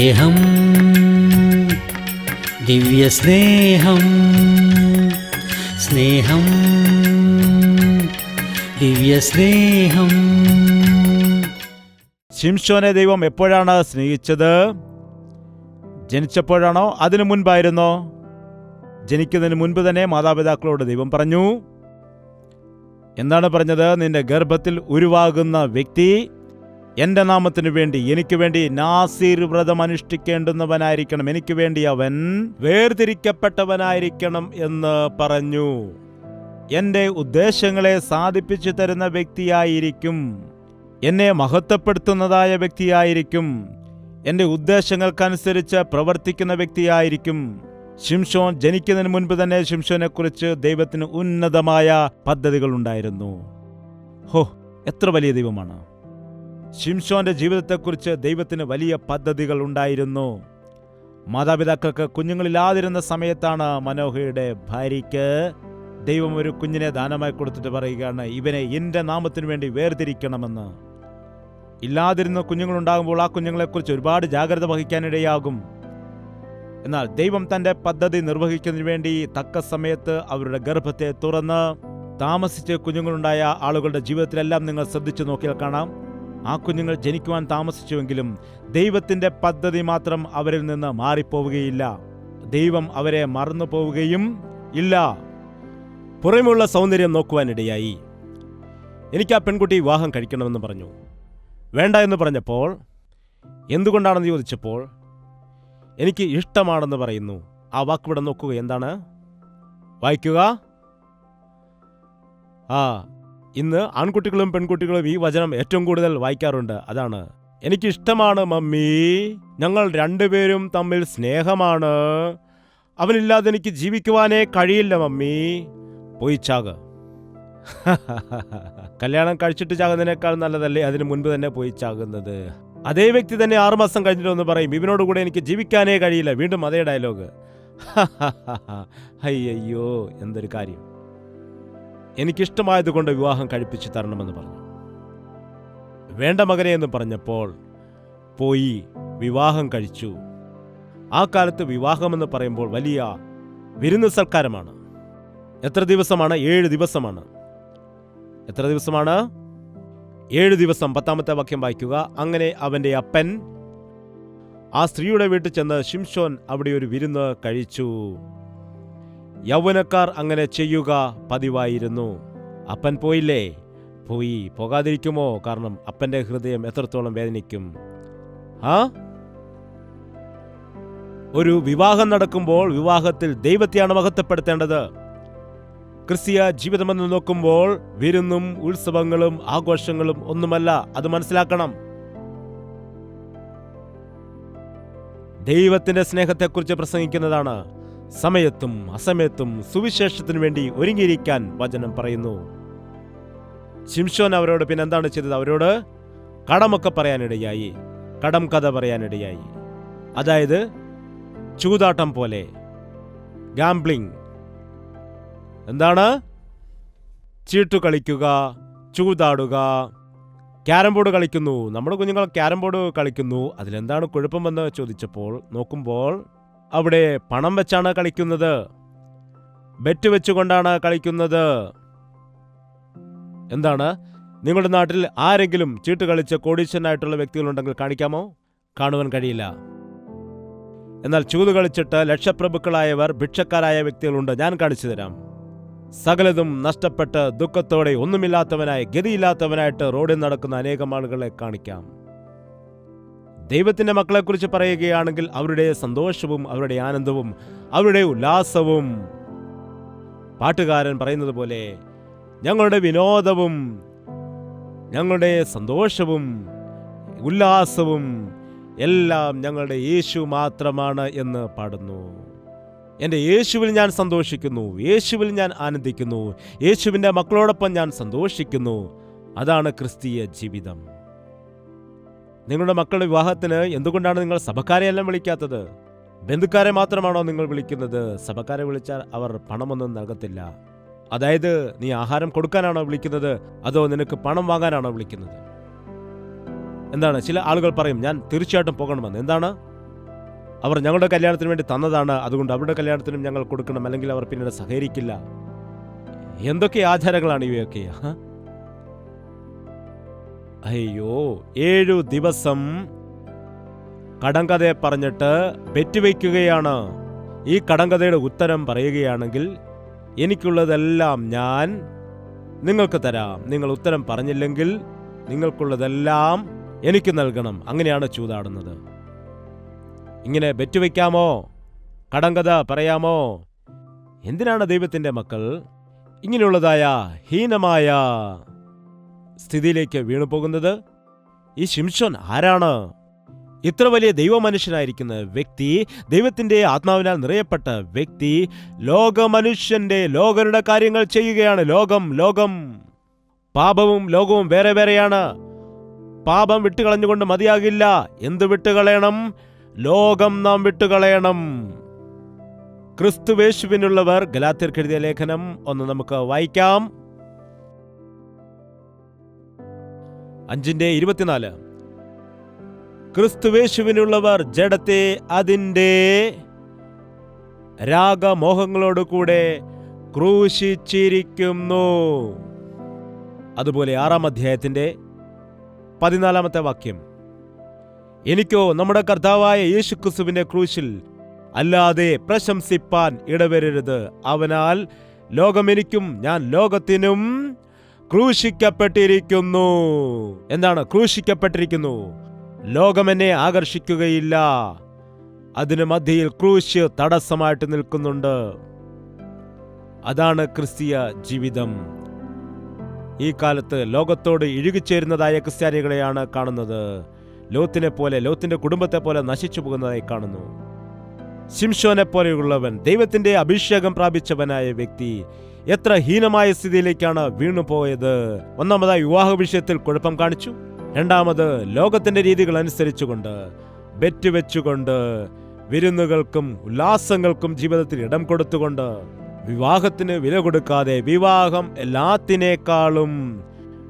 സ്നേഹം, ദിവ്യസ്നേഹം, സ്നേഹം, ദിവ്യസ്നേഹം. ശിംശോനെ ദൈവം എപ്പോഴാണ് സ്നേഹിച്ചത്? ജനിച്ചപ്പോഴാണോ അതിനു മുൻപായിരുന്നോ? ജനിക്കുന്നതിന് മുൻപ് തന്നെ മാതാപിതാക്കളോട് ദൈവം പറഞ്ഞു. എന്താണ് പറഞ്ഞത്? നിന്റെ ഗർഭത്തിൽ ഉരുവാകുന്ന വ്യക്തി എൻ്റെ നാമത്തിനു വേണ്ടി, എനിക്ക് വേണ്ടി നാസീർ വ്രതം അനുഷ്ഠിക്കേണ്ടുന്നവനായിരിക്കണം, എനിക്ക് വേണ്ടി അവൻ വേർതിരിക്കപ്പെട്ടവനായിരിക്കണം എന്ന് പറഞ്ഞു. എൻ്റെ ഉദ്ദേശങ്ങളെ സാധിപ്പിച്ചു തരുന്ന വ്യക്തിയായിരിക്കും, എന്നെ മഹത്വപ്പെടുത്തുന്നതായ വ്യക്തിയായിരിക്കും, എൻ്റെ ഉദ്ദേശങ്ങൾക്കനുസരിച്ച് പ്രവർത്തിക്കുന്ന വ്യക്തിയായിരിക്കും. ശിംശോൻ ജനിക്കുന്നതിന് മുൻപ് തന്നെ ശിംശോനെക്കുറിച്ച് ദൈവത്തിന് ഉന്നതമായ പദ്ധതികളുണ്ടായിരുന്നു. ഹോ, എത്ര വലിയ ദൈവമാണ്! ശിംശോന്റെ ജീവിതത്തെക്കുറിച്ച് ദൈവത്തിന് വലിയ പദ്ധതികൾ ഉണ്ടായിരുന്നു. മാതാപിതാക്കൾക്ക് കുഞ്ഞുങ്ങളില്ലാതിരുന്ന സമയത്താണ് മനോഹയുടെ ഭാര്യയ്ക്ക് ദൈവം ഒരു കുഞ്ഞിനെ ദാനമായി കൊടുത്തിട്ട് പറയുകയാണ്, ഇവനെ എൻ്റെ നാമത്തിനു വേണ്ടി വേർതിരിക്കണമെന്ന്. ഇല്ലാതിരുന്ന കുഞ്ഞുങ്ങളുണ്ടാകുമ്പോൾ ആ കുഞ്ഞുങ്ങളെക്കുറിച്ച് ഒരുപാട് ജാഗ്രത വഹിക്കാനിടയാകും. എന്നാൽ ദൈവം തൻ്റെ പദ്ധതി നിർവഹിക്കുന്നതിന് വേണ്ടി തക്ക സമയത്ത് അവരുടെ ഗർഭത്തെ തുറന്ന് താമസിച്ച് കുഞ്ഞുങ്ങളുണ്ടായ ആളുകളുടെ ജീവിതത്തിലെല്ലാം നിങ്ങൾ ശ്രദ്ധിച്ചു നോക്കിയാൽ കാണാം, ആ കുഞ്ഞുങ്ങൾ ജനിക്കുവാൻ താമസിച്ചുവെങ്കിലും ദൈവത്തിൻ്റെ പദ്ധതി മാത്രം അവരിൽ നിന്ന് മാറിപ്പോവുകയില്ല. ദൈവം അവരെ മറന്നു പോവുകയും ഇല്ല. പുറമെയുള്ള സൗന്ദര്യം നോക്കുവാനിടയായി. എനിക്ക് ആ പെൺകുട്ടി വിവാഹം കഴിക്കണമെന്ന് പറഞ്ഞു. വേണ്ട എന്ന് പറഞ്ഞപ്പോൾ, എന്തുകൊണ്ടാണെന്ന് ചോദിച്ചപ്പോൾ, എനിക്ക് ഇഷ്ടമാണെന്ന് പറയുന്നു. ആ വാക്കിവിടെ നോക്കുക, എന്താണ്? വായിക്കുക. ഇന്ന് ആൺകുട്ടികളും പെൺകുട്ടികളും ഈ വചനം ഏറ്റവും കൂടുതൽ വായിക്കാറുണ്ട്. അതാണ്, എനിക്കിഷ്ടമാണ് മമ്മി, ഞങ്ങൾ രണ്ടുപേരും തമ്മിൽ സ്നേഹമാണ്, അവനില്ലാതെ എനിക്ക് ജീവിക്കുവാനേ കഴിയില്ല മമ്മി, പോയി ചാക. കല്യാണം കഴിച്ചിട്ട് ചാകുന്നതിനേക്കാൾ നല്ലതല്ലേ അതിന് മുൻപ് തന്നെ പോയി ചാകുന്നത്? അതേ വ്യക്തി തന്നെ 6 മാസം കഴിഞ്ഞിട്ടൊന്ന് പറയും, ഇവനോട് കൂടെ എനിക്ക് ജീവിക്കാനേ കഴിയില്ല. വീണ്ടും അതേ ഡയലോഗ്. അയ്യോ, എന്തൊരു കാര്യം! എനിക്കിഷ്ടമായതുകൊണ്ട് വിവാഹം കഴിപ്പിച്ച് തരണമെന്ന് പറഞ്ഞു. വേണ്ട മകനെ എന്ന് പറഞ്ഞപ്പോൾ പോയി വിവാഹം കഴിച്ചു. ആ കാലത്ത് വിവാഹമെന്ന് പറയുമ്പോൾ വലിയ വിരുന്ന് സൽക്കാരമാണ്. എത്ര ദിവസമാണ്? 7 ദിവസമാണ്. എത്ര ദിവസമാണ്? 7 ദിവസം. 10ാമത്തെ വാക്യം വായിക്കുക. അങ്ങനെ അവന്റെ അപ്പൻ ആ സ്ത്രീയുടെ വീട്ടിൽ ചെന്ന് ശിംശോൻ അവിടെ ഒരു വിരുന്ന് കഴിച്ചു. യൗവനക്കാർ അങ്ങനെ ചെയ്യുക പതിവായിരുന്നു. അപ്പൻ പോയില്ലേ? പോകാതിരിക്കുമോ? കാരണം അപ്പന്റെ ഹൃദയം എത്രത്തോളം വേദനിക്കും. ഒരു വിവാഹം നടക്കുമ്പോൾ വിവാഹത്തിൽ ദൈവത്തെയാണ് മഹത്വപ്പെടുത്തേണ്ടത്. ക്രിസ്തീയ ജീവിതമെന്ന് നോക്കുമ്പോൾ വിരുന്നും ഉത്സവങ്ങളും ആഘോഷങ്ങളും ഒന്നുമല്ല. അത് മനസ്സിലാക്കണം. ദൈവത്തിന്റെ സ്നേഹത്തെക്കുറിച്ച് പ്രസംഗിക്കുന്നതാണ്. സമയത്തും അസമയത്തും സുവിശേഷത്തിനു വേണ്ടി ഒരുങ്ങിയിരിക്കാൻ വചനം പറയുന്നു. ശിംശോൻ അവരോട് പിന്നെന്താണ് ചെയ്തത്? അവരോട് കടമൊക്കെ പറയാനിടയായി, കടം കഥ പറയാനിടയായി. അതായത് ചൂതാട്ടം പോലെ, ഗാംബ്ലിംഗ്. എന്താണ്? ചീട്ടു കളിക്കുക, ചൂതാടുക, ക്യാരം ബോർഡ് കളിക്കുന്നു. നമ്മുടെ കുഞ്ഞുങ്ങൾ ക്യാരം ബോർഡ് കളിക്കുന്നു. അതിലെന്താണ് കുഴപ്പമെന്ന് ചോദിച്ചപ്പോൾ നോക്കുമ്പോൾ അവിടെ പണം വെച്ചാണ് കളിക്കുന്നത്, ബെറ്റ് വെച്ചുകൊണ്ടാണ് കളിക്കുന്നത്. എന്താണ്? നിങ്ങളുടെ നാട്ടിൽ ആരെങ്കിലും ചീട്ട് കളിച്ച് കോടീശ്വരനായിട്ടുള്ള വ്യക്തികളുണ്ടെങ്കിൽ കാണിക്കാമോ? കാണുവാൻ കഴിയില്ല. എന്നാൽ ചൂത് കളിച്ചിട്ട് ലക്ഷപ്രഭുക്കളായവർ, ഭിക്ഷക്കാരായ വ്യക്തികളുണ്ട്. ഞാൻ കാണിച്ചു തരാം. സകലതും നഷ്ടപ്പെട്ട് ദുഃഖത്തോടെ ഒന്നുമില്ലാത്തവനായി, ഗതിയില്ലാത്തവനായിട്ട് റോഡിൽ നടക്കുന്ന അനേകം ആളുകളെ കാണിക്കാം. ദൈവത്തിന്റെ മക്കളെക്കുറിച്ച് പറയുകയാണെങ്കിൽ അവരുടെ സന്തോഷവും അവരുടെ ആനന്ദവും അവരുടെ ഉല്ലാസവും, പാട്ടുകാരൻ പറയുന്നത് പോലെ, ഞങ്ങളുടെ വിനോദവും ഞങ്ങളുടെ സന്തോഷവും ഉല്ലാസവും എല്ലാം ഞങ്ങളുടെ യേശു മാത്രമാണ് എന്ന് പാടുന്നു. എൻ്റെ യേശുവിൽ ഞാൻ സന്തോഷിക്കുന്നു, യേശുവിൽ ഞാൻ ആനന്ദിക്കുന്നു, യേശുവിൻ്റെ മക്കളോടൊപ്പം ഞാൻ സന്തോഷിക്കുന്നു. അതാണ് ക്രിസ്തീയ ജീവിതം. നിങ്ങളുടെ മക്കളുടെ വിവാഹത്തിന് എന്തുകൊണ്ടാണ് നിങ്ങൾ സഭക്കാരെയെല്ലാം വിളിക്കാത്തത്? ബന്ധുക്കാരെ മാത്രമാണോ നിങ്ങൾ വിളിക്കുന്നത്? സഭക്കാരെ വിളിച്ചാൽ അവർ പണമൊന്നും നൽകത്തില്ല. അതായത് നീ ആഹാരം കൊടുക്കാനാണോ വിളിക്കുന്നത്, അതോ നിനക്ക് പണം വാങ്ങാനാണോ വിളിക്കുന്നത്? എന്താണ്? ചില ആളുകൾ പറയും, ഞാൻ തീർച്ചയായിട്ടും പോകണമെന്ന്. എന്താണ്? അവർ ഞങ്ങളുടെ കല്യാണത്തിന് വേണ്ടി തന്നതാണ്, അതുകൊണ്ട് അവരുടെ കല്യാണത്തിനും ഞങ്ങൾ കൊടുക്കണം, അല്ലെങ്കിൽ അവർ പിന്നീട് സഹകരിക്കില്ല. എന്തൊക്കെ ആചാരങ്ങളാണ് ഇവയൊക്കെ? അയ്യോ, 7 ദിവസം കടങ്കഥയെ പറഞ്ഞിട്ട് ബെറ്റുവയ്ക്കുകയാണ്. ഈ കടങ്കഥയുടെ ഉത്തരം പറയുകയാണെങ്കിൽ എനിക്കുള്ളതെല്ലാം ഞാൻ നിങ്ങൾക്ക് തരാം, നിങ്ങൾ ഉത്തരം പറഞ്ഞില്ലെങ്കിൽ നിങ്ങൾക്കുള്ളതെല്ലാം എനിക്ക് നൽകണം. അങ്ങനെയാണ് ചൂതാടുന്നത്. ഇങ്ങനെ ബെറ്റുവയ്ക്കാമോ? കടങ്കഥ പറയാമോ? എന്തിനാണ് ദൈവത്തിൻ്റെ മക്കൾ ഇങ്ങനെയുള്ളതായ ഹീനമായ സ്ഥിതിയിലേക്ക് വീണു പോകുന്നത്? ഈ ശിംശോൻ ആരാണ്? ഇത്ര വലിയ ദൈവമനുഷ്യനായിരിക്കുന്ന വ്യക്തി, ദൈവത്തിന്റെ ആത്മാവിനാൽ നിറയപ്പെട്ട വ്യക്തി, ലോകരുടെ കാര്യങ്ങൾ ചെയ്യുകയാണ്. ലോകം പാപവും ലോകവും വേറെ വേറെയാണ്. പാപം വിട്ടുകളഞ്ഞുകൊണ്ട് മതിയാകില്ല. എന്ത് വിട്ടുകളയണം? ലോകം നാം വിട്ടുകളയണം. ക്രിസ്തുവേശുവിനുള്ളവർ, ഗലാത്യർക്ക് എഴുതിയ ലേഖനം 1 നമുക്ക് വായിക്കാം. 5:24. ക്രിസ്തുവേശുവിനുള്ളവർ ജഡത്തെ അതിൻ്റെ രാഗമോഹങ്ങളോടുകൂടെ ക്രൂശിച്ചിരിക്കുന്നു. അതുപോലെ 6-ാം അധ്യായത്തിന്റെ 14-ാമത്തെ വാക്യം, എനിക്കോ നമ്മുടെ കർത്താവായ യേശുക്രിസ്തുവിന്റെ ക്രൂശിൽ അല്ലാതെ പ്രശംസിപ്പാൻ ഇടവരരുത്. അവനാൽ ലോകം എനിക്കും ഞാൻ ലോകത്തിനും ക്രൂശിക്കപ്പെട്ടിരിക്കുന്നു. എന്താണ് ക്രൂശിക്കപ്പെട്ടിരിക്കുന്നു? ലോകം എന്നെ ആകർഷിക്കുകയില്ല. അതിന് മധ്യയിൽ ക്രൂശ് തടസ്സമായിട്ട് നിൽക്കുന്നുണ്ട്. അതാണ് ക്രിസ്തീയ ജീവിതം. ഈ കാലത്ത് ലോകത്തോട് ഇഴുകിച്ചേരുന്നതായ ക്രിസ്ത്യാനികളെയാണ് കാണുന്നത്. ലോത്തിനെ പോലെ, ലോത്തിന്റെ കുടുംബത്തെ പോലെ നശിച്ചു പോകുന്നതായി കാണുന്നു. ശിംശോനെ പോലെയുള്ളവൻ, ദൈവത്തിന്റെ അഭിഷേകം പ്രാപിച്ചവനായ വ്യക്തി, എത്ര ഹീനമായ സ്ഥിതിയിലേക്കാണ് വീണുപോയത്. ഒന്നാമതായി വിവാഹ വിഷയത്തിൽ കുഴപ്പം കാണിച്ചു. രണ്ടാമത് ലോകത്തിന്റെ രീതികൾ അനുസരിച്ചുകൊണ്ട്, ബെറ്റ് വെച്ചുകൊണ്ട്, വിരുന്നുകൾക്കും ഉല്ലാസങ്ങൾക്കും ജീവിതത്തിൽ ഇടം കൊടുത്തുകൊണ്ട്, വിവാഹത്തിന് വില കൊടുക്കാതെ, വിവാഹം എല്ലാത്തിനേക്കാളും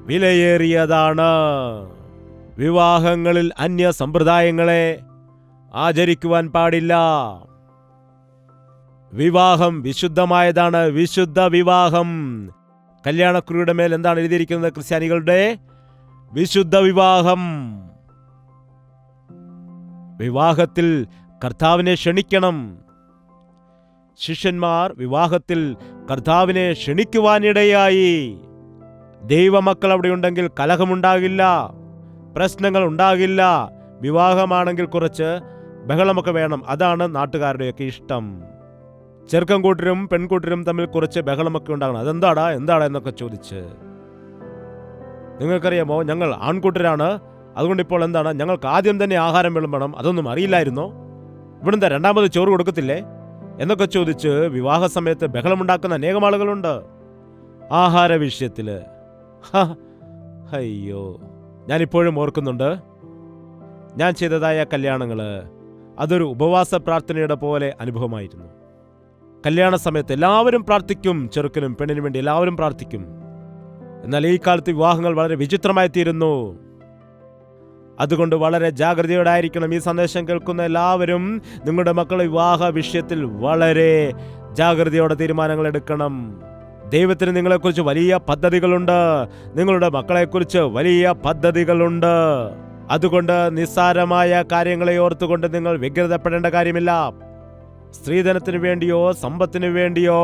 വിലയേറിയതാണ്. വിവാഹങ്ങളിൽ അന്യ സമ്പ്രദായങ്ങളെ ആചരിക്കുവാൻ പാടില്ല. വിവാഹം വിശുദ്ധമായതാണ്. വിശുദ്ധ വിവാഹം. കല്യാണക്കുറിയുടെ മേൽ എന്താണ് എഴുതിയിരിക്കുന്നത്? ക്രിസ്ത്യാനികളുടെ വിശുദ്ധ വിവാഹം. വിവാഹത്തിൽ കർത്താവിനെ ക്ഷണിക്കണം. ശിഷ്യന്മാർ വിവാഹത്തിൽ കർത്താവിനെ ക്ഷണിക്കുവാനിടയായി. ദൈവമക്കൾ അവിടെ ഉണ്ടെങ്കിൽ കലഹമുണ്ടാകില്ല, പ്രശ്നങ്ങൾ ഉണ്ടാകില്ല. വിവാഹമാണെങ്കിൽ കുറച്ച് ബഹളമൊക്കെ വേണം. അതാണ് നാട്ടുകാരുടെയൊക്കെ ഇഷ്ടം. ചെറുക്കൻ കൂട്ടരും പെൺകൂട്ടരും തമ്മിൽ കുറച്ച് ബഹളമൊക്കെ ഉണ്ടാകണം. അതെന്താടാ എന്നൊക്കെ ചോദിച്ച്. നിങ്ങൾക്കറിയാമോ, ഞങ്ങൾ ആൺകൂട്ടരാണ്, അതുകൊണ്ട് ഇപ്പോൾ എന്താണ്, ഞങ്ങൾക്ക് ആദ്യം തന്നെ ആഹാരം വിളമ്പണം. അതൊന്നും അറിയില്ലായിരുന്നോ? ഇവിടുത്തെ രണ്ടാമത് ചോറ് കൊടുക്കത്തില്ലേ എന്നൊക്കെ ചോദിച്ച് വിവാഹ സമയത്ത് ബഹളമുണ്ടാക്കുന്ന അനേകം ആളുകളുണ്ട്. ആഹാര വിഷയത്തില് അയ്യോ, ഞാനിപ്പോഴും ഓർക്കുന്നുണ്ട്. ഞാൻ ചെയ്തതായ കല്യാണങ്ങള് അതൊരു ഉപവാസ പ്രാർത്ഥനയുടെ പോലെ അനുഭവമായിരുന്നു. കല്യാണ സമയത്ത് എല്ലാവരും പ്രാർത്ഥിക്കും, ചെറുക്കനും പെണ്ണിനും വേണ്ടി എല്ലാവരും പ്രാർത്ഥിക്കും. എന്നാൽ ഈ കാലത്ത് വിവാഹങ്ങൾ വളരെ വിചിത്രമായി തീരുന്നു. അതുകൊണ്ട് വളരെ ജാഗ്രതയോടെ ആയിരിക്കണം. ഈ സന്ദേശം കേൾക്കുന്ന എല്ലാവരും നിങ്ങളുടെ മക്കളുടെ വിവാഹ വിഷയത്തിൽ വളരെ ജാഗ്രതയോടെ തീരുമാനങ്ങൾ എടുക്കണം. ദൈവത്തിന് നിങ്ങളെക്കുറിച്ച് വലിയ പദ്ധതികളുണ്ട്. നിങ്ങളുടെ മക്കളെക്കുറിച്ച് വലിയ പദ്ധതികളുണ്ട്. അതുകൊണ്ട് നിസ്സാരമായ കാര്യങ്ങളെ ഓർത്തുകൊണ്ട് നിങ്ങൾ വ്യഗ്രതപ്പെടേണ്ട കാര്യമില്ല. സ്ത്രീധനത്തിന് വേണ്ടിയോ സമ്പത്തിന് വേണ്ടിയോ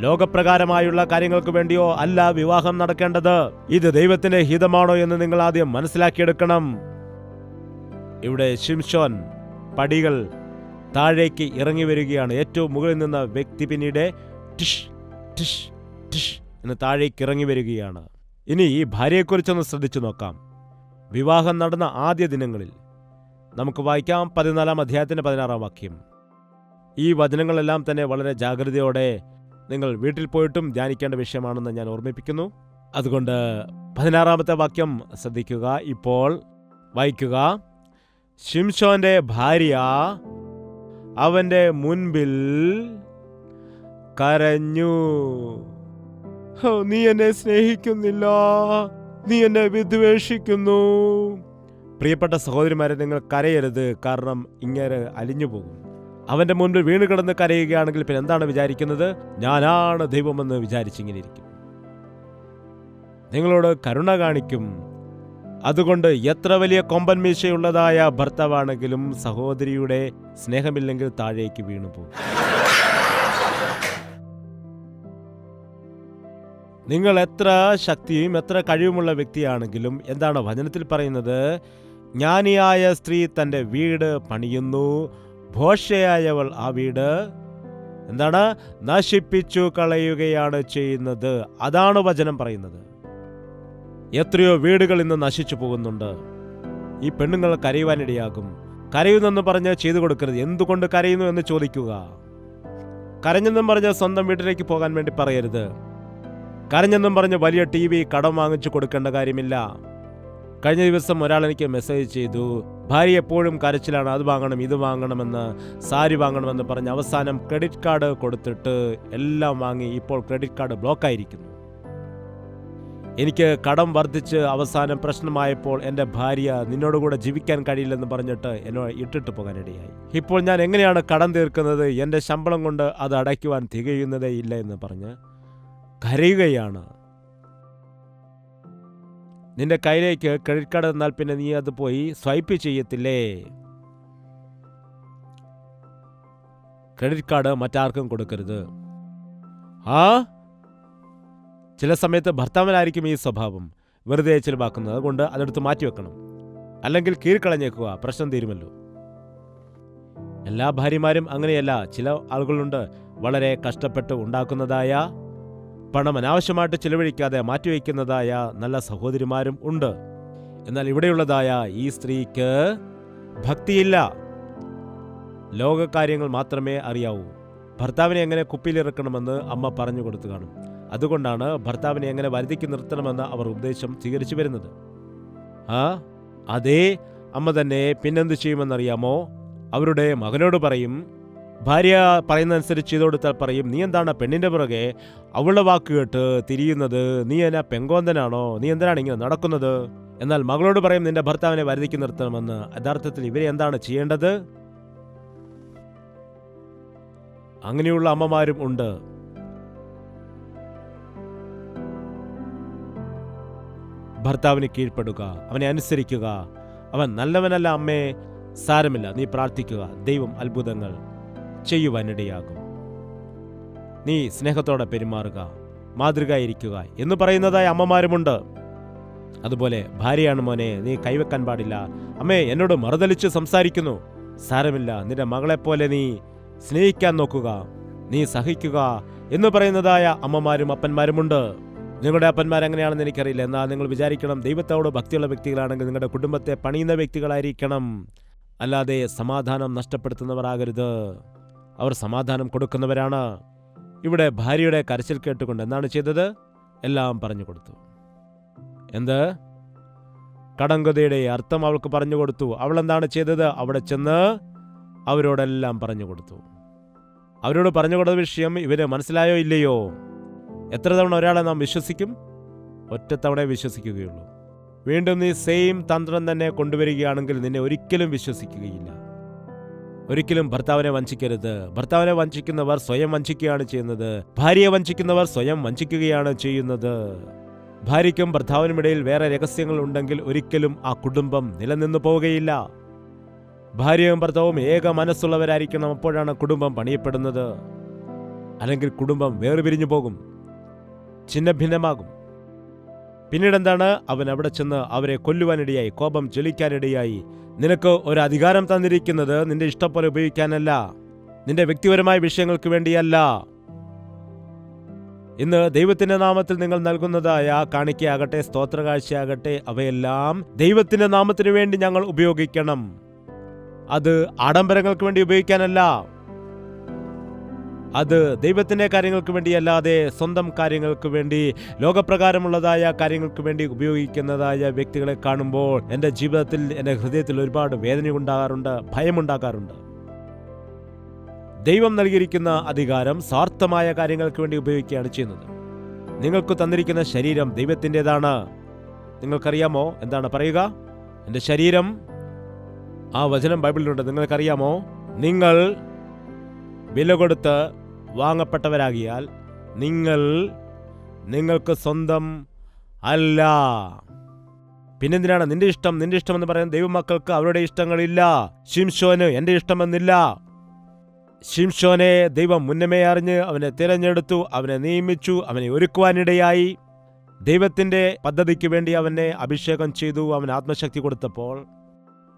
ലോകപ്രകാരമായുള്ള കാര്യങ്ങൾക്ക് വേണ്ടിയോ അല്ല വിവാഹം നടക്കേണ്ടത്. ഇത് ദൈവത്തിന്റെ ഹിതമാണോ എന്ന് നിങ്ങൾ ആദ്യം മനസ്സിലാക്കിയെടുക്കണം. ഇവിടെ ശിംശോൻ പടികൾ താഴേക്ക് ഇറങ്ങി വരികയാണ്. ഏറ്റവും മുകളിൽ നിന്ന വ്യക്തി പിന്നീട് ടിഷ് ടിഷ് ടിഷ് എന്ന് താഴേക്ക് ഇറങ്ങി വരികയാണ്. ഇനി ഈ ഭാര്യയെക്കുറിച്ചൊന്ന് ശ്രദ്ധിച്ചു നോക്കാം. വിവാഹം നടന്ന ആദ്യ ദിനങ്ങളിൽ നമുക്ക് വായിക്കാം 14-ാം അധ്യായത്തിന്റെ 16-ാം വാക്യം. ഈ വചനങ്ങളെല്ലാം തന്നെ വളരെ ജാഗ്രതയോടെ നിങ്ങൾ വീട്ടിൽ പോയിട്ടും ധ്യാനിക്കേണ്ട വിഷയമാണെന്ന് ഞാൻ ഓർമ്മിപ്പിക്കുന്നു. അതുകൊണ്ട് 16-ാമത്തെ വാക്യം ശ്രദ്ധിക്കുക. ഇപ്പോൾ വായിക്കുക. ശിംശോന്റെ ഭാര്യ അവന്റെ മുൻപിൽ കരഞ്ഞു. നീ എന്നെ സ്നേഹിക്കുന്നില്ല, നീ എന്നെ വിദ്വേഷിക്കുന്നു. പ്രിയപ്പെട്ട സഹോദരിമാരെ, നിങ്ങൾ കരയരുത്. കാരണം ഇങ്ങനെ അലിഞ്ഞു പോകും. അവൻ്റെ മുൻപിൽ വീണ് കിടന്ന് കരയുകയാണെങ്കിൽ പിന്നെ എന്താണ് വിചാരിക്കുന്നത്? ഞാനാണ് ദൈവമെന്ന് വിചാരിച്ചിങ്ങനെ ഇരിക്കും. നിങ്ങളോട് കരുണ കാണിക്കും. അതുകൊണ്ട് എത്ര വലിയ കൊമ്പൻ മീശയുള്ളതായ ഭർത്താവാണെങ്കിലും സഹോദരിയുടെ സ്നേഹമില്ലെങ്കിൽ താഴേക്ക് വീണു പോകും. നിങ്ങൾ എത്ര ശക്തിയും എത്ര കഴിവുമുള്ള വ്യക്തിയാണെങ്കിലും എന്താണ് വചനത്തിൽ പറയുന്നത്? ജ്ഞാനിയായ സ്ത്രീ തൻ്റെ വീട് പണിയുന്നു, ഭോഷയായവൾ ആ വീട് എന്താണ് നശിപ്പിച്ചു കളയുകയാണ് ചെയ്യുന്നത്. അതാണ് വചനം പറയുന്നത്. എത്രയോ വീടുകൾ ഇന്ന് നശിച്ചു പോകുന്നുണ്ട്. ഈ പെണ്ണുങ്ങൾ കരയുവാനിടയാകും. കരയുന്നെന്ന് പറഞ്ഞ് ചെയ്തു കൊടുക്കരുത്. എന്തുകൊണ്ട് കരയുന്നു എന്ന് ചോദിക്കുക. കരഞ്ഞെന്നും പറഞ്ഞ് സ്വന്തം വീട്ടിലേക്ക് പോകാൻ വേണ്ടി പറയരുത്. കരഞ്ഞെന്നും പറഞ്ഞ് വലിയ TV കടം വാങ്ങിച്ചു കൊടുക്കേണ്ട കാര്യമില്ല. കഴിഞ്ഞ ദിവസം ഒരാൾ എനിക്ക് മെസ്സേജ് ചെയ്തു, ഭാര്യ എപ്പോഴും കരച്ചിലാണ്, അത് വാങ്ങണം ഇത് വാങ്ങണമെന്ന്, സാരി വാങ്ങണമെന്ന് പറഞ്ഞ് അവസാനം ക്രെഡിറ്റ് കാർഡ് കൊടുത്തിട്ട് എല്ലാം വാങ്ങി. ഇപ്പോൾ ക്രെഡിറ്റ് കാർഡ് ബ്ലോക്കായിരിക്കുന്നു. എനിക്ക് കടം വർദ്ധിച്ച് അവസാനം പ്രശ്നമായപ്പോൾ എൻ്റെ ഭാര്യ നിന്നോടുകൂടെ ജീവിക്കാൻ കഴിയില്ലെന്ന് പറഞ്ഞിട്ട് എന്നോട് ഇട്ടിട്ട് പോകാനിടയായി. ഇപ്പോൾ ഞാൻ എങ്ങനെയാണ് കടം തീർക്കുന്നത്? എൻ്റെ ശമ്പളം കൊണ്ട് അത് അടയ്ക്കുവാൻ തികയുന്നതേ ഇല്ല എന്ന് പറഞ്ഞ് കരയുകയാണ്. നിന്റെ കയ്യിലേക്ക് ക്രെഡിറ്റ് കാർഡ് തന്നാൽ പിന്നെ നീ അത് പോയി സ്വൈപ്പ് ചെയ്യത്തില്ലേ? ക്രെഡിറ്റ് കാർഡ് മറ്റാർക്കും കൊടുക്കരുത്. ചില സമയത്ത് ഭർത്താവിനായിരിക്കും ഈ സ്വഭാവം, വെറുതെ ചിലവാക്കുന്നത്. അതുകൊണ്ട് അതെടുത്ത് മാറ്റിവെക്കണം, അല്ലെങ്കിൽ കീഴ്ക്കളഞ്ഞേക്കുക, പ്രശ്നം തീരുമല്ലോ. എല്ലാ ഭാര്യമാരും അങ്ങനെയല്ല. ചില ആളുകളുണ്ട് വളരെ കഷ്ടപ്പെട്ട് ഉണ്ടാക്കുന്നതായ പണം അനാവശ്യമായിട്ട് ചിലവഴിക്കാതെ മാറ്റിവെക്കുന്നതായ നല്ല സഹോദരിമാരും ഉണ്ട്. എന്നാൽ ഇവിടെയുള്ളതായ ഈ സ്ത്രീക്ക് ഭക്തിയില്ല, ലോകകാര്യങ്ങൾ മാത്രമേ അറിയാവൂ. ഭർത്താവിനെ എങ്ങനെ കുപ്പിയിലിറക്കണമെന്ന് അമ്മ പറഞ്ഞു കൊടുത്തു കാണും. അതുകൊണ്ടാണ് ഭർത്താവിനെ എങ്ങനെ വരുതിക്ക് നിർത്തണമെന്ന് അവർ ഉപദേശം സ്വീകരിച്ചു വരുന്നത്. അതേ അമ്മ തന്നെ പിന്നെന്ത് ചെയ്യുമെന്നറിയാമോ? അവരുടെ മകനോട് പറയും, ഭാര്യ പറയുന്നതനുസരിച്ച് ചെയ്തു കൊടുത്താൽ പറയും, നീ എന്താണ് പെണ്ണിൻ്റെ പുറകെ അവളുടെ വാക്ക് കേട്ട് തിരിയുന്നത്? നീ എന്നാ പെങ്കോന്തനാണോ? നീ എന്തിനാണ് ഇങ്ങനെ നടക്കുന്നത്? എന്നാൽ മകളോട് പറയും, നിന്റെ ഭർത്താവിനെ വരുതിക്ക് നിർത്തണമെന്ന്. യഥാർത്ഥത്തിൽ ഇവരെ എന്താണ് ചെയ്യേണ്ടത്? അങ്ങനെയുള്ള അമ്മമാരും ഉണ്ട്. ഭർത്താവിന് കീഴ്പ്പെടുക, അവനെ അനുസരിക്കുക. അവൻ നല്ലവനല്ല അമ്മേ, സാരമില്ല, നീ പ്രാർത്ഥിക്കുക, ദൈവം അത്ഭുതങ്ങൾ ചെയ്യുവാനിടയാകും. നീ സ്നേഹത്തോടെ പെരുമാറുക, മാതൃകയായിരിക്കുക എന്ന് പറയുന്നതായ അമ്മമാരുമുണ്ട്. അതുപോലെ ഭാര്യയാണ് മോനെ, നീ കൈവെക്കാൻ പാടില്ല. അമ്മേ എന്നോട് മറുതലിച്ച് സംസാരിക്കുന്നു, സാരമില്ല, നിന്റെ മകളെപ്പോലെ നീ സ്നേഹിക്കാൻ നോക്കുക, നീ സഹിക്കുക എന്ന് പറയുന്നതായ അമ്മമാരും അപ്പന്മാരുമുണ്ട്. നിങ്ങളുടെ അപ്പന്മാരെങ്ങനെയാണെന്ന് എനിക്കറിയില്ല. എന്നാൽ നിങ്ങൾ വിചാരിക്കണം, ദൈവത്തോട് ഭക്തിയുള്ള വ്യക്തികളാണെങ്കിൽ നിങ്ങളുടെ കുടുംബത്തെ പണിയുന്ന വ്യക്തികളായിരിക്കണം, അല്ലാതെ സമാധാനം നഷ്ടപ്പെടുത്തുന്നവരാകരുത്. അവർ സമാധാനം കൊടുക്കുന്നവരാണ്. ഇവിടെ ഭാര്യയുടെ കരച്ചിൽ കേട്ടുകൊണ്ട് എന്താണ് ചെയ്തത്? എല്ലാം പറഞ്ഞു കൊടുത്തു. എന്ത്? കടങ്കഥയുടെ അർത്ഥം അവൾക്ക് പറഞ്ഞു കൊടുത്തു. അവൾ എന്താണ് ചെയ്തത്? അവിടെ ചെന്ന് അവരോടെല്ലാം പറഞ്ഞു കൊടുത്തു. അവരോട് പറഞ്ഞു കൊടുത്ത വിഷയം ഇവര് മനസ്സിലായോ ഇല്ലയോ? എത്ര തവണ ഒരാളെ നാം വിശ്വസിക്കും? ഒറ്റത്തവണ വിശ്വസിക്കുകയുള്ളൂ. വീണ്ടും നീ സെയിം തന്ത്രം തന്നെ കൊണ്ടുവരികയാണെങ്കിൽ നിന്നെ ഒരിക്കലും വിശ്വസിക്കുകയില്ല. ഒരിക്കലും ഭർത്താവിനെ വഞ്ചിക്കരുത്. ഭർത്താവിനെ വഞ്ചിക്കുന്നവർ സ്വയം വഞ്ചിക്കുകയാണ് ചെയ്യുന്നത്. ഭാര്യയെ വഞ്ചിക്കുന്നവർ സ്വയം വഞ്ചിക്കുകയാണ് ചെയ്യുന്നത്. ഭാര്യയ്ക്കും ഭർത്താവിനുമിടയിൽ വേറെ രഹസ്യങ്ങൾ ഉണ്ടെങ്കിൽ ഒരിക്കലും ആ കുടുംബം നിലനിന്നു പോവുകയില്ല. ഭാര്യയും ഭർത്താവും ഏക മനസ്സുള്ളവരായിരിക്കണം. അപ്പോഴാണ് കുടുംബം പണിയപ്പെടുന്നത്. അല്ലെങ്കിൽ കുടുംബം വേർപിരിഞ്ഞു പോകും, ഛിന്ന ഭിന്നമാകും. പിന്നീട് എന്താണ്? അവൻ അവിടെ ചെന്ന് അവരെ കൊല്ലുവാനിടയായി, കോപം ജ്വലിക്കാനിടയായി. നിനക്ക് ഒരു അധികാരം തന്നിരിക്കുന്നത് നിന്റെ ഇഷ്ടം പോലെ ഉപയോഗിക്കാനല്ല, നിന്റെ വ്യക്തിപരമായ വിഷയങ്ങൾക്ക് വേണ്ടിയല്ല. ഇന്ന് ദൈവത്തിന്റെ നാമത്തിൽ നിങ്ങൾ നൽകുന്നതായ കാണിക്കയാകട്ടെ, സ്തോത്രകാഴ്ചയാകട്ടെ, അവയെല്ലാം ദൈവത്തിന്റെ നാമത്തിന് വേണ്ടി ഞങ്ങൾ ഉപയോഗിക്കണം. അത് ആഡംബരങ്ങൾക്ക് വേണ്ടി ഉപയോഗിക്കാനല്ല, അത് ദൈവത്തിന്റെ കാര്യങ്ങൾക്ക് വേണ്ടിയല്ലാതെ സ്വന്തം കാര്യങ്ങൾക്ക് വേണ്ടി, ലോകപ്രകാരമുള്ളതായ കാര്യങ്ങൾക്ക് വേണ്ടി ഉപയോഗിക്കുന്നതായ വ്യക്തികളെ കാണുമ്പോൾ എൻ്റെ ജീവിതത്തിൽ, എൻ്റെ ഹൃദയത്തിൽ ഒരുപാട് വേദന ഉണ്ടാകാറുണ്ട്, ഭയമുണ്ടാകാറുണ്ട്. ദൈവം നൽകിയിരിക്കുന്ന അധികാരം സ്വാർത്ഥമായ കാര്യങ്ങൾക്ക് വേണ്ടി ഉപയോഗിക്കുകയാണ് ചെയ്യുന്നത്. നിങ്ങൾക്ക് തന്നിരിക്കുന്ന ശരീരം ദൈവത്തിൻ്റെതാണ്. നിങ്ങൾക്കറിയാമോ എന്താണ് പറയുക? എൻ്റെ ശരീരം, ആ വചനം ബൈബിളിലുണ്ട്. നിങ്ങൾക്കറിയാമോ? നിങ്ങൾ വില കൊടുത്ത് വാങ്ങപ്പെട്ടവരാകിയാൽ നിങ്ങൾക്ക് സ്വന്തം അല്ല. പിന്നെന്തിനാണ് നിന്റെ ഇഷ്ടം എന്ന് പറയുന്നത്? ദൈവമക്കൾക്ക് അവരുടെ ഇഷ്ടങ്ങളില്ല. ശിംശോന് എൻ്റെ ഇഷ്ടമെന്നില്ല. ശിംശോനെ ദൈവം മുന്നമേ അറിഞ്ഞ് അവനെ തിരഞ്ഞെടുത്തു, അവനെ നിയമിച്ചു, അവനെ ഒരുക്കുവാനിടയായി. ദൈവത്തിൻ്റെ പദ്ധതിക്ക് വേണ്ടി അവനെ അഭിഷേകം ചെയ്തു. അവന് ആത്മശക്തി കൊടുത്തപ്പോൾ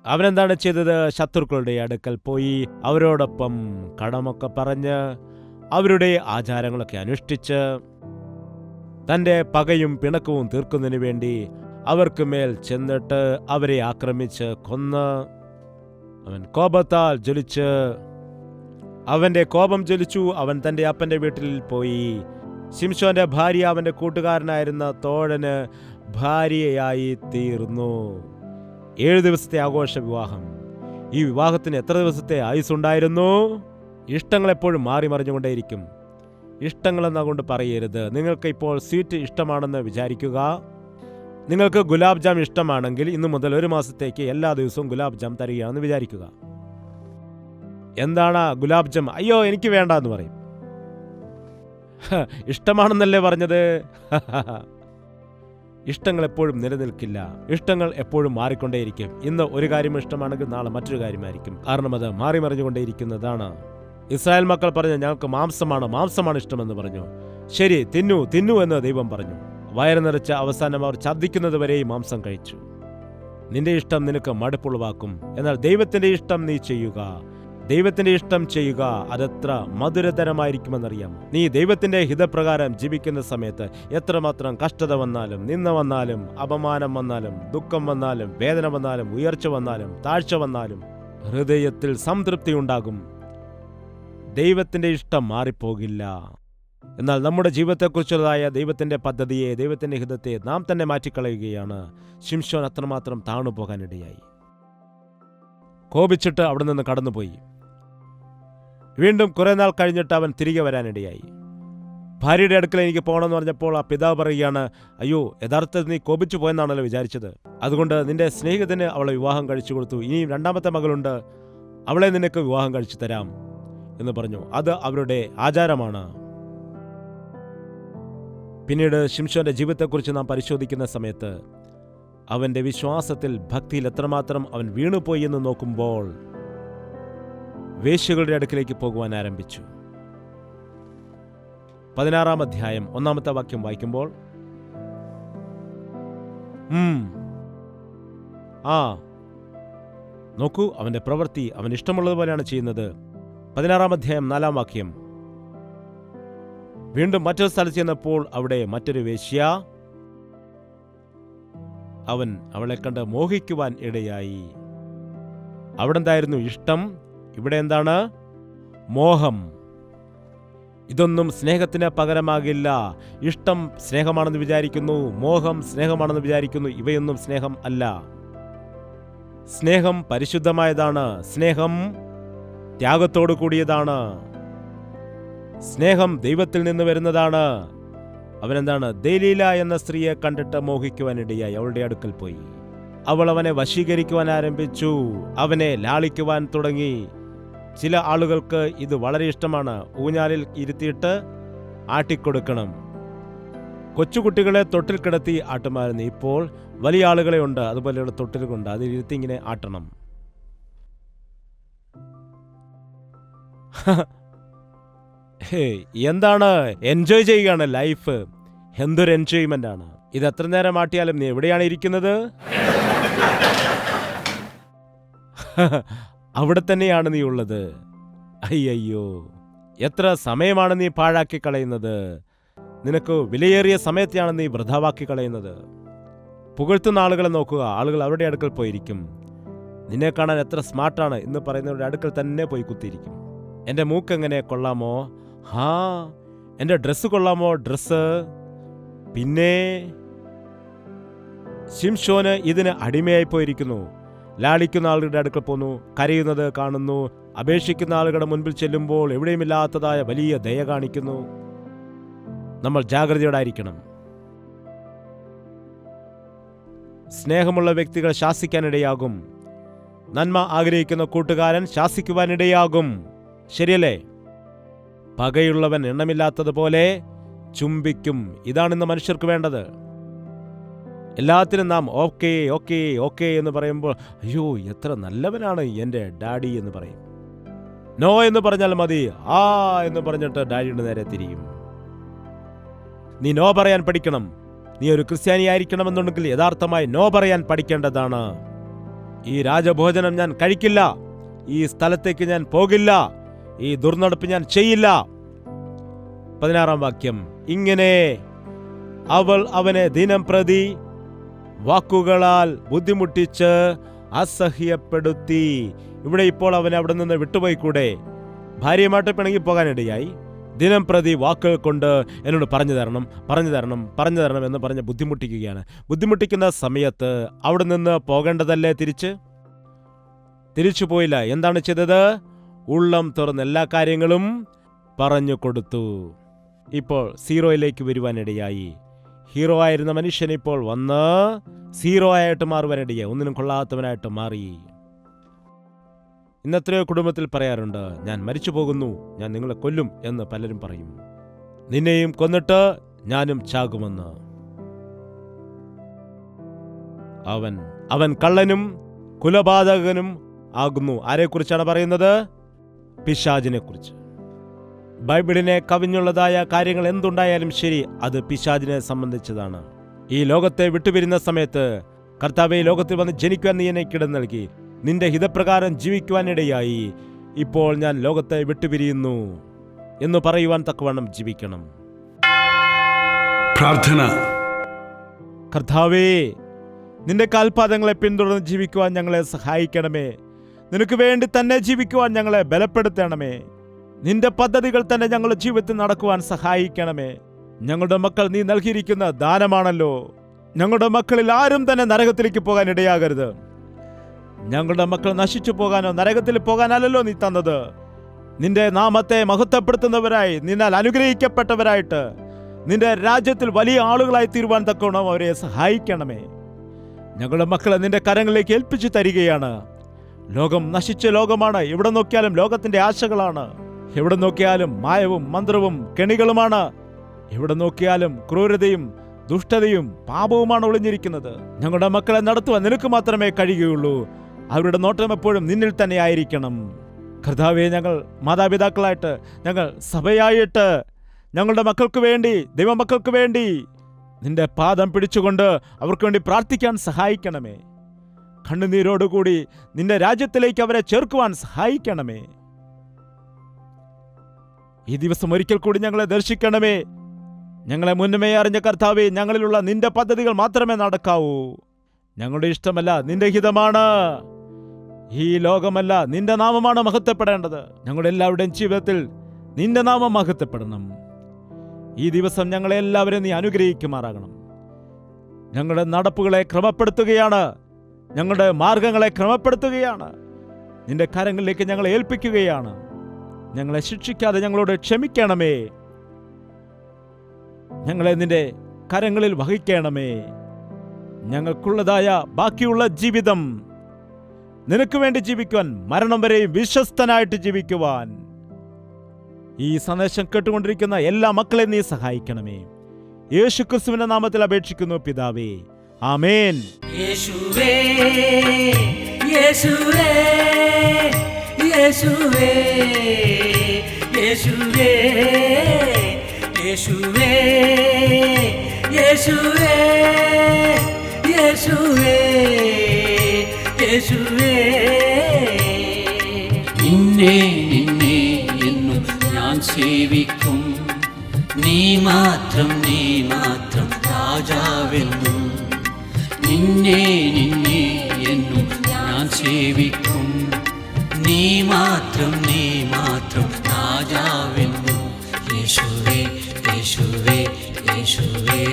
അവനെന്താണ് ചെയ്തത്? ശത്രുക്കളുടെ അടുക്കൽ പോയി അവരോടൊപ്പം കടമൊക്കെ പറഞ്ഞ് അവരുടെ ആചാരങ്ങളൊക്കെ അനുഷ്ഠിച്ച് തൻ്റെ പകയും പിണക്കവും തീർക്കുന്നതിന് വേണ്ടി അവർക്ക് മേൽ ചെന്നിട്ട് അവരെ ആക്രമിച്ച് കൊന്ന് അവൻ കോപത്താൽ ജ്വലിച്ച് അവൻ്റെ കോപം ജ്വലിച്ചു. അവൻ തൻ്റെ അപ്പൻ്റെ വീട്ടിൽ പോയി. ശിംശോന്റെ ഭാര്യ അവൻ്റെ കൂട്ടുകാരനായിരുന്ന തോഴന് ഭാര്യയായി തീർന്നു. 7 ദിവസത്തെ ആഘോഷ വിവാഹം. ഈ വിവാഹത്തിന് എത്ര ദിവസത്തെ ആയുസ്സുണ്ടായിരുന്നു? ഇഷ്ടങ്ങൾ എപ്പോഴും മാറി മറിഞ്ഞുകൊണ്ടേയിരിക്കും. ഇഷ്ടങ്ങളെന്നുകൊണ്ട് പറയരുത്. നിങ്ങൾക്ക് ഇപ്പോൾ സ്വീറ്റ് ഇഷ്ടമാണെന്ന് വിചാരിക്കുക. നിങ്ങൾക്ക് ഗുലാബ് ജാം ഇഷ്ടമാണെങ്കിൽ ഇന്നു മുതൽ 1 മാസത്തേക്ക് എല്ലാ ദിവസവും ഗുലാബ് ജാം തരികയാണെന്ന് വിചാരിക്കുക. എന്താണ് ഗുലാബ് ജാം? അയ്യോ എനിക്ക് വേണ്ട എന്ന് പറയും. ഇഷ്ടമാണെന്നല്ലേ പറഞ്ഞത്? ഇഷ്ടങ്ങൾ എപ്പോഴും നിലനിൽക്കില്ല. ഇഷ്ടങ്ങൾ എപ്പോഴും മാറിക്കൊണ്ടേയിരിക്കും. ഇന്ന് ഒരു കാര്യം ഇഷ്ടമാണെങ്കിൽ നാളെ മറ്റൊരു കാര്യമായിരിക്കും. കാരണം അത് മാറി മറിഞ്ഞുകൊണ്ടേയിരിക്കുന്നതാണ്. ഇസ്രായേൽ മക്കൾ പറഞ്ഞു, ഞങ്ങൾക്ക് മാംസമാണ് ഇഷ്ടമെന്ന് പറഞ്ഞു. ശരി, തിന്നു എന്ന് ദൈവം പറഞ്ഞു. വയറ് നിറച്ച അവസാനം അവർ ഛർദ്ദിക്കുന്നത് വരെയും മാംസം കഴിച്ചു. നിന്റെ ഇഷ്ടം നിനക്ക് മടുപ്പുളവാക്കും. എന്നാൽ ദൈവത്തിന്റെ ഇഷ്ടം നീ ചെയ്യുക. ദൈവത്തിന്റെ ഇഷ്ടം ചെയ്യുക, അതെത്ര മധുരതരമായിരിക്കുമെന്നറിയാമോ? നീ ദൈവത്തിന്റെ ഹിതപ്രകാരം ജീവിക്കുന്ന സമയത്ത് എത്രമാത്രം കഷ്ടത വന്നാലും, നിന്ന വന്നാലും, അപമാനം വന്നാലും, ദുഃഖം വന്നാലും, വേദന വന്നാലും, ഉയർച്ച വന്നാലും, താഴ്ച വന്നാലും ഹൃദയത്തിൽ സംതൃപ്തി ഉണ്ടാകും. ദൈവത്തിന്റെ ഇഷ്ടം മാറിപ്പോകില്ല. എന്നാൽ നമ്മുടെ ജീവിതത്തെക്കുറിച്ചുള്ളതായ ദൈവത്തിന്റെ പദ്ധതിയെ, ദൈവത്തിന്റെ ഹിതത്തെ നാം തന്നെ മാറ്റിക്കളയുകയാണ്. ശിംശോൻ അത്രമാത്രം താണുപോകാനിടയായി. കോപിച്ചിട്ട് അവിടെ നിന്ന് കടന്നുപോയി. വീണ്ടും കുറെ നാൾ കഴിഞ്ഞിട്ട് അവൻ തിരികെ വരാനിടയായി. ഭാര്യയുടെ അടുക്കൽ എനിക്ക് പോകണമെന്ന് പറഞ്ഞപ്പോൾ ആ പിതാവ് പറയുകയാണ്, അയ്യോ, യഥാർത്ഥത്തിൽ നീ കോപിച്ചു പോയെന്നാണല്ലോ വിചാരിച്ചത്. അതുകൊണ്ട് നിന്റെ സ്നേഹിതന് അവളെ വിവാഹം കഴിച്ചു കൊടുത്തു. ഇനിയും 2ാമത്തെ മകളുണ്ട്, അവളെ നിനക്ക് വിവാഹം കഴിച്ചു തരാം എന്ന് പറഞ്ഞു. അത് അവരുടെ ആചാരമാണ്. പിന്നീട് ശിംശോന്റെ ജീവിതത്തെക്കുറിച്ച് നാം പരിശോധിക്കുന്ന സമയത്ത് അവന്റെ വിശ്വാസത്തിൽ, ഭക്തിയിൽ എത്രമാത്രം അവൻ വീണുപോയി എന്ന് നോക്കുമ്പോൾ വേശ്യകളുടെ അടുക്കിലേക്ക് പോകുവാൻ ആരംഭിച്ചു. 16-ാം അധ്യായം 1-ാമത്തെ വാക്യം വായിക്കുമ്പോൾ, നോക്കൂ അവന്റെ പ്രവൃത്തി. അവൻ ഇഷ്ടമുള്ളതുപോലെയാണ് ചെയ്യുന്നത്. 16-ാം അധ്യായം 4-ാം വാക്യം. വീണ്ടും മറ്റൊരു സ്ഥലത്ത് ചെന്നപ്പോൾ അവിടെ മറ്റൊരു വേശ്യ. അവൻ അവളെ കണ്ട് മോഹിക്കുവാൻ ഇടയായി. അവിടെ എന്തായിരുന്നു? ഇഷ്ടം. ഇവിടെ എന്താണ്? മോഹം. ഇതൊന്നും സ്നേഹത്തിന് പകരമാകില്ല. ഇഷ്ടം സ്നേഹമാണെന്ന് വിചാരിക്കുന്നു, മോഹം സ്നേഹമാണെന്ന് വിചാരിക്കുന്നു. ഇവയൊന്നും സ്നേഹം അല്ല. സ്നേഹം പരിശുദ്ധമായതാണ്. സ്നേഹം ത്യാഗത്തോടു കൂടിയതാണ്. സ്നേഹം ദൈവത്തിൽ നിന്ന് വരുന്നതാണ്. അവനെന്താണ്? ദലീല എന്ന സ്ത്രീയെ കണ്ടിട്ട് മോഹിക്കുവാനിടയായി. അവളുടെ അടുക്കൽ പോയി. അവൾ അവനെ വശീകരിക്കുവാൻ ആരംഭിച്ചു. അവനെ ലാളിക്കുവാൻ തുടങ്ങി. ചില ആളുകൾക്ക് ഇത് വളരെ ഇഷ്ടമാണ്. ഊഞ്ഞാലിൽ ഇരുത്തിയിട്ട് ആട്ടിക്കൊടുക്കണം. കൊച്ചുകുട്ടികളെ തൊട്ടിൽ കിടത്തി ആട്ടുമായിരുന്നു. ഇപ്പോൾ വലിയ ആളുകളെ ഉണ്ട് അതുപോലെയുള്ള തൊട്ടിലുകൊണ്ട് അതിലിരുത്തി ഇങ്ങനെ ആട്ടണം. എന്താണ്? എൻജോയ് ചെയ്യുകയാണ് ലൈഫ്. എന്തൊരു എൻജോയ്മെന്റ് ആണ് ഇത്! എത്ര നേരം ആട്ടിയാലും നീ എവിടെയാണ് ഇരിക്കുന്നത്? അവിടെ തന്നെയാണ് നീ ഉള്ളത്. അയ്യോ, എത്ര സമയമാണ് നീ പാഴാക്കി കളയുന്നത്! നിനക്ക് വിലയേറിയ സമയത്തെയാണ് നീ വൃഥാവാക്കി കളയുന്നത്. പുകഴ്ത്തുന്ന ആളുകളെ നോക്കുക. ആളുകൾ അവരുടെ അടുക്കൽ പോയിരിക്കും. നിന്നെ കാണാൻ എത്ര സ്മാർട്ടാണ് എന്ന് പറയുന്നവരുടെ അടുക്കൽ തന്നെ പോയി കുത്തിയിരിക്കും. എൻ്റെ മൂക്കെങ്ങനെ കൊള്ളാമോ? എൻ്റെ ഡ്രസ്സ് കൊള്ളാമോ? ഡ്രസ്സ്. പിന്നെ ശിംശോന് ഇതിന് അടിമയായി പോയിരിക്കുന്നു. ലാളിക്കുന്ന ആളുകളുടെ അടുക്കൽ പോന്നു, കരയുന്നത് കാണുന്നു. അപേക്ഷിക്കുന്ന ആളുകളുടെ മുൻപിൽ ചെല്ലുമ്പോൾ എവിടെയുമില്ലാത്തതായ വലിയ ദയ കാണിക്കുന്നു. നമ്മൾ ജാഗ്രതയോടായിരിക്കണം. സ്നേഹമുള്ള വ്യക്തികൾ ശാസിക്കാനിടയാകും. നന്മ ആഗ്രഹിക്കുന്ന കൂട്ടുകാരൻ ശാസിക്കുവാനിടയാകും. ശരിയല്ലേ? പകയുള്ളവൻ എണ്ണമില്ലാത്തതുപോലെ ചുംബിക്കും. ഇതാണിന്ന് മനുഷ്യർക്ക് വേണ്ടത്. എല്ലാത്തിനും നാം ഓക്കേ ഓക്കേ ഓക്കേ എന്ന് പറയുമ്പോൾ അയ്യോ എത്ര നല്ലവനാണ് എൻ്റെ ഡാഡി എന്ന് പറയും. നോ എന്ന് പറഞ്ഞാൽ മതി, ആ എന്ന് പറഞ്ഞിട്ട് ഡാഡിയുടെ നേരെ തിരിയും. നീ നോ പറയാൻ പഠിക്കണം. നീ ഒരു ക്രിസ്ത്യാനി ആയിരിക്കണമെന്നുണ്ടെങ്കിൽ യഥാർത്ഥമായി നോ പറയാൻ പഠിക്കേണ്ടതാണ്. ഈ രാജഭോജനം ഞാൻ കഴിക്കില്ല, ഈ സ്ഥലത്തേക്ക് ഞാൻ പോകില്ല, ഈ ദുർനടപ്പ് ഞാൻ ചെയ്യില്ല. 16-ാം വാക്യം, ഇങ്ങനെ അവൾ അവനെ ദിനംപ്രതി വാക്കുകളാൽ ബുദ്ധിമുട്ടിച്ച് അസഹ്യപ്പെടുത്തി. ഇവിടെ ഇപ്പോൾ അവനെ അവിടെ നിന്ന് വിട്ടുപോയിക്കൂടെ? ഭാര്യയുമായിട്ട് പിണങ്ങി പോകാനിടയായി. ദിനംപ്രതി വാക്കുകൾ കൊണ്ട് എന്നോട് പറഞ്ഞു തരണം എന്ന് പറഞ്ഞ് ബുദ്ധിമുട്ടിക്കുകയാണ്. ബുദ്ധിമുട്ടിക്കുന്ന സമയത്ത് അവിടെ നിന്ന് പോകേണ്ടതല്ലേ? തിരിച്ചു പോയില്ല. എന്താണ് ചെയ്തത്? ഉള്ളം തുറന്ന് എല്ലാ കാര്യങ്ങളും പറഞ്ഞു കൊടുത്തു. ഇപ്പോൾ സീറോയിലേക്ക് വരുവാനിടയായി. ഹീറോ ആയിരുന്ന മനുഷ്യൻ ഇപ്പോൾ വന്ന് സീറോ ആയിട്ട് മാറുവാനിടയായി. ഒന്നിനും കൊള്ളാത്തവനായിട്ട് മാറി. ഇന്നത്രയോ കുടുംബത്തിൽ പറയാറുണ്ട്, ഞാൻ മരിച്ചു പോകുന്നു, ഞാൻ നിങ്ങളെ കൊല്ലും എന്ന് പലരും പറയും. നിന്നെയും കൊന്നിട്ട് ഞാനും ചാകുമെന്ന്. അവൻ കള്ളനും കുലപാതകനും ആകുന്നു. ആരെക്കുറിച്ചാണ് പറയുന്നത്? പിശാചിനെ കുറിച്ച്. ബൈബിളിനെ കവിഞ്ഞുള്ളതായ കാര്യങ്ങൾ എന്തുണ്ടായാലും ശരി, അത് പിശാചിനെ സംബന്ധിച്ചതാണ്. ഈ ലോകത്തെ വിട്ടുപിരിയുന്ന സമയത്ത് കർത്താവേ, ലോകത്തിൽ വന്ന് ജനിക്കുവാൻ നീ എന്നെ കിട നൽകി, നിന്റെ ഹിതപ്രകാരം ജീവിക്കുവാനിടയായി. ഇപ്പോൾ ഞാൻ ലോകത്തെ വിട്ടുപിരിയുന്നു എന്ന് പറയുവാൻ തക്കവണ്ണം ജീവിക്കണം. പ്രാർത്ഥന. കർത്താവേ, നിന്റെ കാൽപാദങ്ങളെ പിന്തുടർന്ന് ജീവിക്കുവാൻ ഞങ്ങളെ സഹായിക്കണമേ. നിനക്ക് വേണ്ടി തന്നെ ജീവിക്കുവാൻ ഞങ്ങളെ ബലപ്പെടുത്തണമേ. നിന്റെ പദ്ധതികൾ തന്നെ ഞങ്ങളുടെ ജീവിതത്തിൽ നടക്കുവാൻ സഹായിക്കണമേ. ഞങ്ങളുടെ മക്കൾ നീ നൽകിയിരിക്കുന്ന ദാനമാണല്ലോ. ഞങ്ങളുടെ മക്കളിൽ ആരും തന്നെ നരകത്തിലേക്ക് പോകാൻ ഇടയാകരുത്. ഞങ്ങളുടെ മക്കൾ നശിച്ചു പോകാനോ നരകത്തിൽ പോകാനല്ലോ നീ തന്നത്. നിന്റെ നാമത്തെ മഹത്വപ്പെടുത്തുന്നവരായി, നിന്നാൽ അനുഗ്രഹിക്കപ്പെട്ടവരായിട്ട് നിന്റെ രാജ്യത്തിൽ വലിയ ആളുകളായി തീരുവാൻ തക്കവണ്ണം അവരെ സഹായിക്കണമേ. ഞങ്ങളുടെ മക്കളെ നിന്റെ കരങ്ങളിലേക്ക് ഏൽപ്പിച്ചു തരികയാണ്. ലോകം നശിച്ച ലോകമാണ്. എവിടെ നോക്കിയാലും ലോകത്തിന്റെ ആശകളാണ്. എവിടെ നോക്കിയാലും മായവും മന്ത്രവും കെണികളുമാണ്. എവിടെ നോക്കിയാലും ക്രൂരതയും ദുഷ്ടതയും പാപവുമാണ് ഒളിഞ്ഞിരിക്കുന്നത്. ഞങ്ങളുടെ മക്കളെ നടത്തുവാൻ നിനക്ക് മാത്രമേ കഴിയുകയുള്ളൂ. അവരുടെ നോട്ടം എപ്പോഴും നിന്നിൽ തന്നെ ആയിരിക്കണം. കർത്താവേ, ഞങ്ങൾ മാതാപിതാക്കളായിട്ട്, ഞങ്ങൾ സഭയായിട്ട് ഞങ്ങളുടെ മക്കൾക്ക് വേണ്ടി, ദൈവമക്കൾക്ക് വേണ്ടി നിന്റെ പാദം പിടിച്ചുകൊണ്ട് അവർക്ക് വേണ്ടി പ്രാർത്ഥിക്കാൻ സഹായിക്കണമേ. കണ്ണുനീരോടുകൂടി നിന്റെ രാജ്യത്തിലേക്ക് അവരെ ചേർക്കുവാൻ സഹായിക്കണമേ. ഈ ദിവസം ഒരിക്കൽ കൂടി ഞങ്ങളെ ദർശിക്കണമേ. ഞങ്ങളെ മുന്നമേ അറിഞ്ഞ കർത്താവേ, ഞങ്ങളിലുള്ള നിന്റെ പദ്ധതികൾ മാത്രമേ നടക്കാവൂ. ഞങ്ങളുടെ ഇഷ്ടമല്ല, നിന്റെ ഹിതമാണ്. ഈ ലോകമല്ല, നിന്റെ നാമമാണ് മഹത്വപ്പെടേണ്ടത്. ഞങ്ങളുടെ എല്ലാവരുടെയും ജീവിതത്തിൽ നിന്റെ നാമം മഹത്വപ്പെടണം. ഈ ദിവസം ഞങ്ങളെ എല്ലാവരെയും നീ അനുഗ്രഹിക്കുമാറാകണം. ഞങ്ങളുടെ നടപ്പുകളെ ക്രമപ്പെടുത്തുകയാണ്, ഞങ്ങളുടെ മാർഗങ്ങളെ ക്രമപ്പെടുത്തുകയാണ്. നിന്റെ കരങ്ങളിലേക്ക് ഞങ്ങളെ ഏൽപ്പിക്കുകയാണ്. ഞങ്ങളെ ശിക്ഷിക്കാതെ ഞങ്ങളോട് ക്ഷമിക്കണമേ. ഞങ്ങളെ നിന്റെ കരങ്ങളിൽ വഹിക്കണമേ. ഞങ്ങൾക്കുള്ളതായ ബാക്കിയുള്ള ജീവിതം നിനക്ക് വേണ്ടി ജീവിക്കുവാൻ, മരണം വരെയും വിശ്വസ്തനായിട്ട് ജീവിക്കുവാൻ ഈ സന്ദേശം കേട്ടുകൊണ്ടിരിക്കുന്ന എല്ലാ മക്കളെയും നീ സഹായിക്കണമേ. യേശുക്രിസ്തുവിന്റെ നാമത്തിൽ അപേക്ഷിക്കുന്നു പിതാവേ, ആമേൻ. യേശുവേ യേശുവേ യേശുവേ യേശുവേ യേശുവേ യേശുവേ യേശുവേ യേശുവേ നിന്നെ നിന്നെ എന്നും ഞാൻ സേവിക്കും. നീ മാത്രം രാജാവെന്നും. നിന്നെ നിന്നെ എന്നും ഞാൻ സേവിക്കും. നീ മാത്രം രാജാവെന്നും. യേശുവേ യേശുവേ യേശുവേ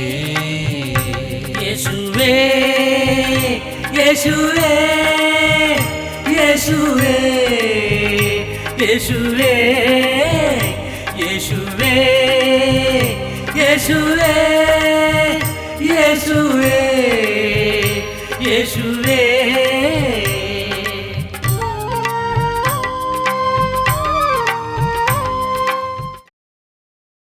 യേശുവേ യേശുവേ യേശുവേ യേശുവേ യേശുവേ യേശുവേ യേശുവേ യേശുവേ